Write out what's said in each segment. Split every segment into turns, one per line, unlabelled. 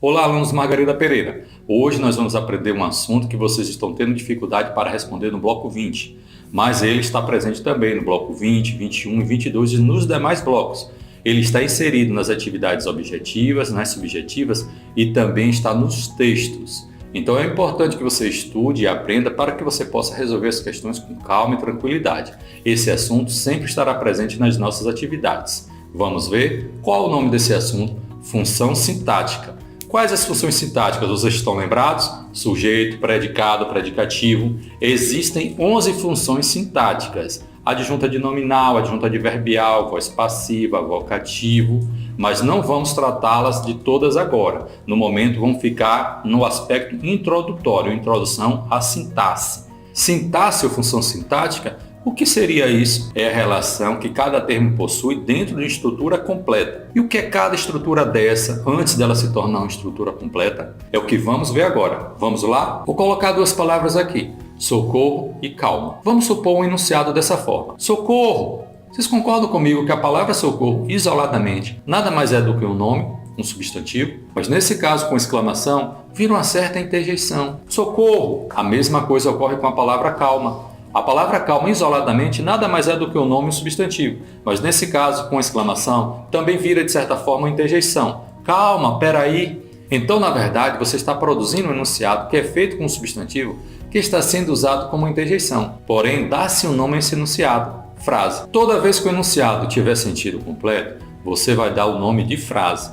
Olá, alunos Margarida Pereira. Hoje nós vamos aprender um assunto que vocês estão tendo dificuldade para responder no bloco 20, mas ele está presente também no bloco 20, 21 e 22 e nos demais blocos. Ele está inserido nas atividades objetivas, nas subjetivas e também está nos textos. Então é importante que você estude e aprenda para que você possa resolver as questões com calma e tranquilidade. Esse assunto sempre estará presente nas nossas atividades. Vamos ver qual é o nome desse assunto? Função sintática. Quais as funções sintáticas? Vocês estão lembrados? Sujeito, predicado, predicativo. Existem 11 funções sintáticas. Adjunta de nominal, adjunta adverbial, voz passiva, vocativo, mas não vamos tratá-las de todas agora. No momento vamos ficar no aspecto introdutório, introdução à sintaxe. Sintaxe ou função sintática? O que seria isso? É a relação que cada termo possui dentro de uma estrutura completa. E o que é cada estrutura dessa antes dela se tornar uma estrutura completa? É o que vamos ver agora. Vamos lá? Vou colocar duas palavras aqui: socorro e calma. Vamos supor um enunciado dessa forma: socorro! Vocês concordam comigo que a palavra socorro, isoladamente, nada mais é do que um nome, um substantivo? Mas nesse caso, com exclamação, vira uma certa interjeição. Socorro! A mesma coisa ocorre com a palavra calma. A palavra calma, isoladamente, nada mais é do que um nome e um substantivo, mas nesse caso, com exclamação, também vira de certa forma uma interjeição. Calma, peraí. Então, na verdade, você está produzindo um enunciado que é feito com um substantivo que está sendo usado como interjeição. Porém, dá-se um nome a esse enunciado: frase. Toda vez que o enunciado tiver sentido completo, você vai dar o nome de frase.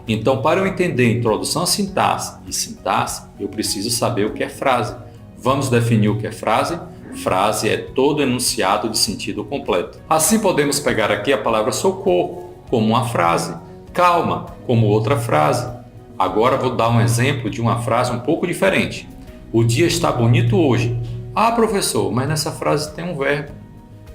Então para eu entender introdução à sintaxe e sintaxe, eu preciso saber o que é frase. Vamos definir o que é frase? Frase é todo enunciado de sentido completo. Assim podemos pegar aqui a palavra socorro como uma frase, calma como outra frase. Agora vou dar um exemplo de uma frase um pouco diferente. O dia está bonito hoje. Professor, mas nessa frase tem um verbo.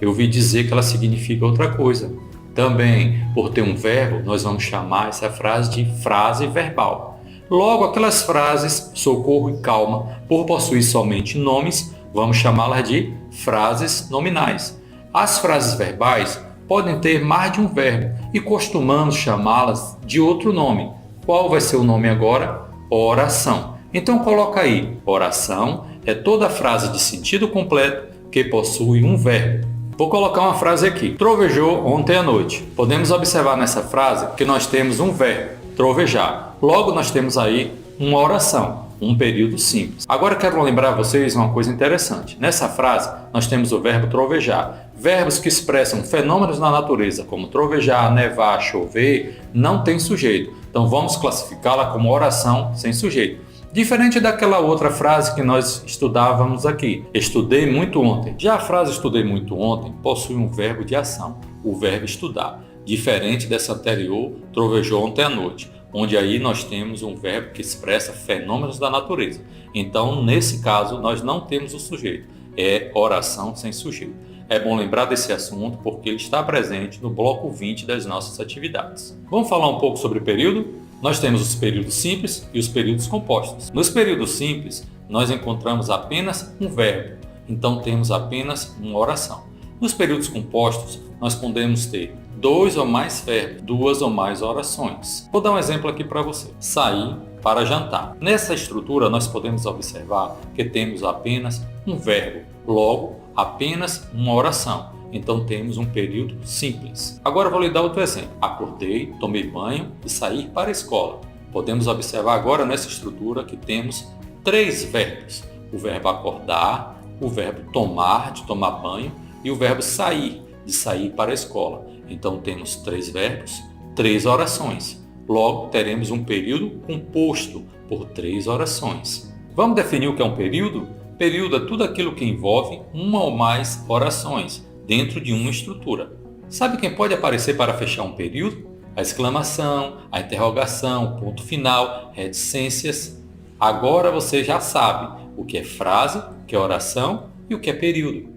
Eu ouvi dizer que ela significa outra coisa. Também, por ter um verbo, nós vamos chamar essa frase de frase verbal. Logo, aquelas frases socorro e calma, por possuir somente nomes, vamos chamá-las de frases nominais. As frases verbais podem ter mais de um verbo e costumamos chamá-las de outro nome. Qual vai ser o nome agora? Oração. Então coloca aí: oração é toda frase de sentido completo que possui um verbo. Vou colocar uma frase aqui: trovejou ontem à noite. Podemos observar nessa frase que nós temos um verbo, trovejar. Logo, nós temos aí uma oração, um período simples. Agora quero lembrar a vocês uma coisa interessante. Nessa frase, nós temos o verbo trovejar. Verbos que expressam fenômenos na natureza, como trovejar, nevar, chover, não tem sujeito. Então vamos classificá-la como oração sem sujeito. Diferente daquela outra frase que nós estudávamos aqui: estudei muito ontem. Já a frase estudei muito ontem possui um verbo de ação, o verbo estudar. Diferente dessa anterior, trovejou ontem à noite, onde aí nós temos um verbo que expressa fenômenos da natureza. Então, nesse caso, nós não temos o sujeito, é oração sem sujeito. É bom lembrar desse assunto porque ele está presente no bloco 20 das nossas atividades. Vamos falar um pouco sobre o período? Nós temos os períodos simples e os períodos compostos. Nos períodos simples, nós encontramos apenas um verbo, então temos apenas uma oração. Nos períodos compostos, nós podemos ter dois ou mais verbos, duas ou mais orações. Vou dar um exemplo aqui para você: sair para jantar. Nessa estrutura, nós podemos observar que temos apenas um verbo, logo, apenas uma oração. Então temos um período simples. Agora vou lhe dar outro exemplo: acordei, tomei banho e saí para a escola. Podemos observar agora nessa estrutura que temos três verbos: o verbo acordar, o verbo tomar, de tomar banho, e o verbo sair, de sair para a escola. Então temos três verbos, três orações. Logo, teremos um período composto por três orações. Vamos definir o que é um período? Período é tudo aquilo que envolve uma ou mais orações dentro de uma estrutura. Sabe quem pode aparecer para fechar um período? A exclamação, a interrogação, o ponto final, reticências. Agora você já sabe o que é frase, o que é oração e o que é período.